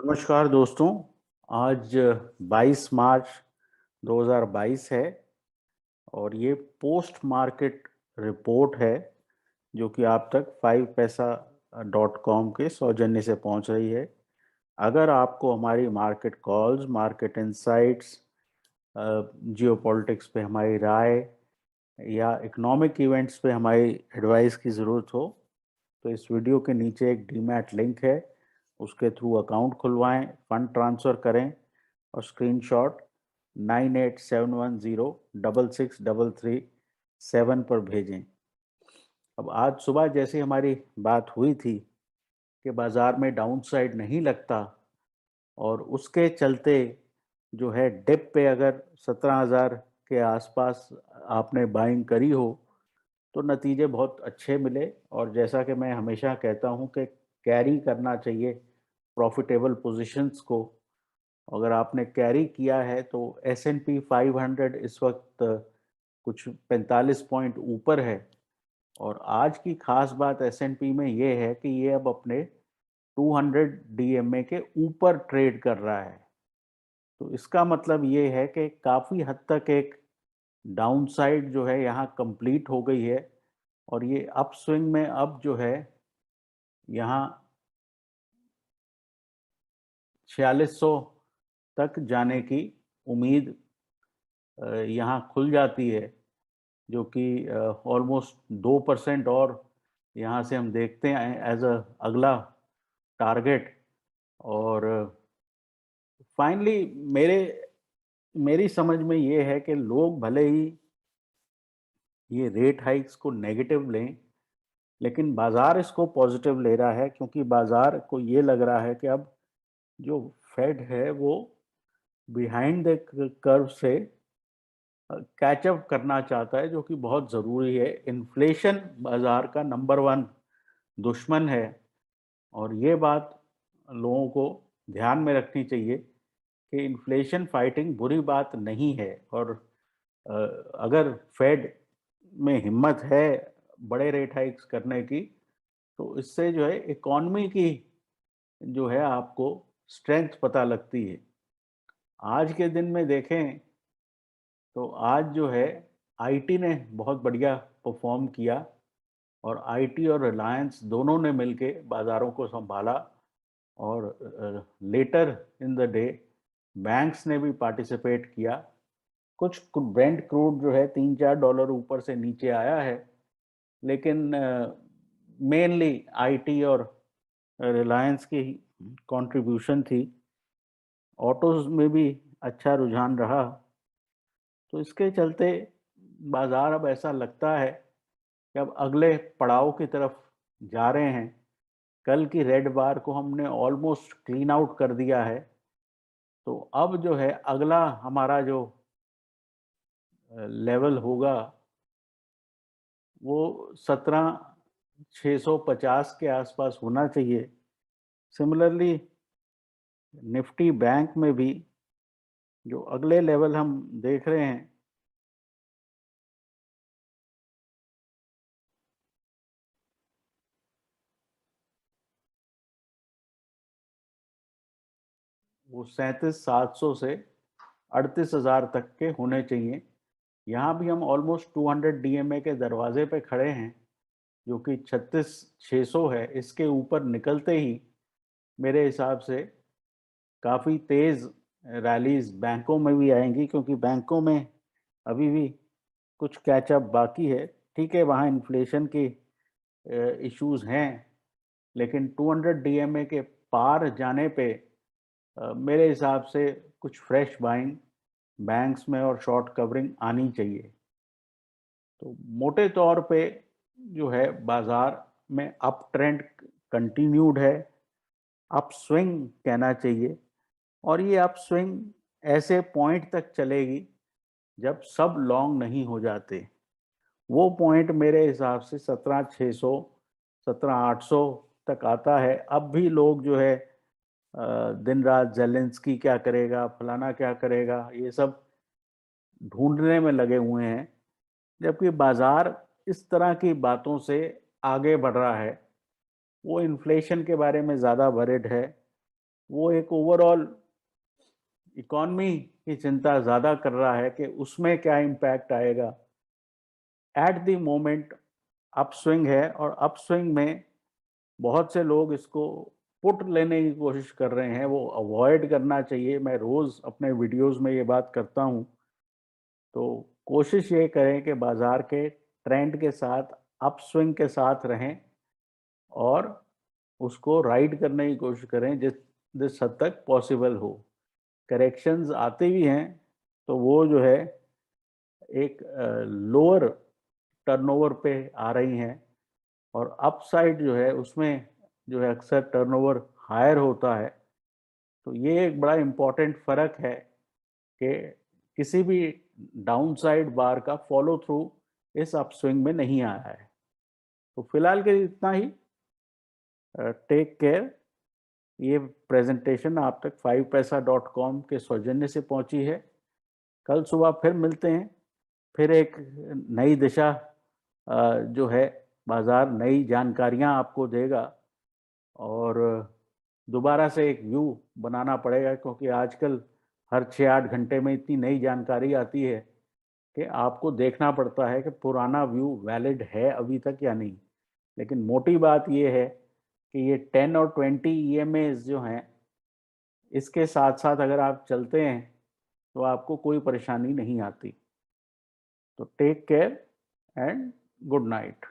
नमस्कार दोस्तों। आज 22 मार्च 2022 है और ये पोस्ट मार्केट रिपोर्ट है जो कि आप तक 5paisa.com के सौजन्य से पहुंच रही है। अगर आपको हमारी market calls, market insights, geopolitics पे हमारी राय या इकोनॉमिक इवेंट्स पे हमारी एडवाइस की ज़रूरत हो तो इस वीडियो के नीचे एक डीमैट लिंक है, उसके थ्रू अकाउंट खुलवाएं, फंड ट्रांसफ़र करें और स्क्रीनशॉट 9871066337 पर भेजें। अब आज सुबह जैसे हमारी बात हुई थी कि बाज़ार में डाउनसाइड नहीं लगता और उसके चलते जो है डिप पे अगर 17,000 के आसपास आपने बाइंग करी हो तो नतीजे बहुत अच्छे मिले। और जैसा कि मैं हमेशा कहता हूं कि कैरी करना चाहिए प्रॉफिटेबल पोजीशंस को। अगर आपने कैरी किया है तो S&P 500 इस वक्त कुछ 45 पॉइंट ऊपर है और आज की खास बात S&P में ये है कि ये अब अपने 200 DMA के ऊपर ट्रेड कर रहा है। तो इसका मतलब ये है कि काफ़ी हद तक एक डाउनसाइड जो है यहाँ कंप्लीट हो गई है और ये अपस्विंग में अब जो है यहाँ 4600 तक जाने की उम्मीद यहाँ खुल जाती है, जो कि ऑलमोस्ट 2% और यहाँ से हम देखते हैं एज अ अगला टारगेट। और फाइनली मेरे मेरी समझ में ये है कि लोग भले ही ये रेट हाइक्स को नेगेटिव लें, लेकिन बाजार इसको पॉजिटिव ले रहा है क्योंकि बाजार को ये लग रहा है कि अब जो फेड है वो बिहाइंड द कर्व से कैचअप करना चाहता है, जो कि बहुत ज़रूरी है। इन्फ्लेशन बाजार का नंबर वन दुश्मन है और ये बात लोगों को ध्यान में रखनी चाहिए कि इन्फ्लेशन फाइटिंग बुरी बात नहीं है। और अ, अगर फेड में हिम्मत है बड़े रेट हाइक्स करने की तो इससे जो है इकॉनमी की जो है आपको स्ट्रेंथ पता लगती है। आज के दिन में देखें तो आज जो है आईटी ने बहुत बढ़िया परफॉर्म किया और आईटी और रिलायंस दोनों ने मिलके बाज़ारों को संभाला। और later in the day banks ने भी पार्टिसिपेट किया। कुछ ब्रेंट क्रूड जो है $3-4 ऊपर से नीचे आया है, लेकिन मेनली आईटी और रिलायंस की कंट्रीब्यूशन थी। ऑटोज में भी अच्छा रुझान रहा। तो इसके चलते बाजार अब ऐसा लगता है कि अब अगले पड़ाव की तरफ जा रहे हैं। कल की रेड बार को हमने ऑलमोस्ट क्लीन आउट कर दिया है। तो अब जो है अगला हमारा जो लेवल होगा वो 17,650 के आसपास होना चाहिए। सिमिलरली निफ्टी बैंक में भी जो अगले लेवल हम देख रहे हैं वो 37,700 से 38,000 तक के होने चाहिए। यहाँ भी हम ऑलमोस्ट 200 डीएमए के दरवाजे पे खड़े हैं, जो कि 36,600 है। इसके ऊपर निकलते ही मेरे हिसाब से काफ़ी तेज़ रैलीज बैंकों में भी आएंगी, क्योंकि बैंकों में अभी भी कुछ कैचअप बाकी है। ठीक है, वहाँ इन्फ्लेशन के इश्यूज हैं, लेकिन 200 डीएमए के पार जाने पे मेरे हिसाब से कुछ फ्रेश बाइंग बैंक्स में और शॉर्ट कवरिंग आनी चाहिए। तो मोटे तौर पे जो है बाजार में अप ट्रेंड कंटिन्यूड है, अप स्विंग कहना चाहिए। और ये अप स्विंग ऐसे पॉइंट तक चलेगी जब सब लॉन्ग नहीं हो जाते। वो पॉइंट मेरे हिसाब से 17,600 17,800 तक आता है। अब भी लोग जो है दिन रात जेलेंस्की क्या करेगा, फलाना क्या करेगा, ये सब ढूंढने में लगे हुए हैं, जबकि बाजार इस तरह की बातों से आगे बढ़ रहा है। वो इन्फ्लेशन के बारे में ज़्यादा वरिड है वो एक ओवरऑल इकॉनमी की चिंता ज़्यादा कर रहा है कि उसमें क्या इम्पैक्ट आएगा। एट द मोमेंट अपस्विंग है, और अपस्विंग में बहुत से लोग इसको पुट लेने की कोशिश कर रहे हैं, वो अवॉइड करना चाहिए। मैं रोज़ अपने वीडियोस में ये बात करता हूँ। तो कोशिश ये करें कि बाज़ार के ट्रेंड के साथ, अपस्विंग के साथ रहें और उसको राइड करने की कोशिश करें जिस जिस हद तक पॉसिबल हो। करेक्शंस आती भी हैं तो वो जो है एक लोअर टर्नओवर पे आ रही हैं, और अपसाइड जो है उसमें जो है अक्सर टर्नओवर हायर होता है। तो ये एक बड़ा इम्पोर्टेंट फ़र्क है कि किसी भी डाउनसाइड बार का फॉलो थ्रू इस अपस्विंग में नहीं आया है। तो फिलहाल के लिए इतना ही। Take care. ये प्रेजेंटेशन आप तक 5paisa.com के सौजन्य से पहुंची है। कल सुबह फिर मिलते हैं, फिर एक नई दिशा जो है, बाज़ार नई जानकारियां आपको देगा, और दोबारा से एक व्यू बनाना पड़ेगा, क्योंकि आजकल हर 6-8 घंटे में इतनी नई जानकारी आती है कि आपको देखना पड़ता है कि पुराना व्यू वैलिड है अभी तक या नहीं। लेकिन मोटी बात ये है कि ये 10 और 20 ईएमएस जो हैं, इसके साथ साथ अगर आप चलते हैं तो आपको कोई परेशानी नहीं आती। तो take care and good night.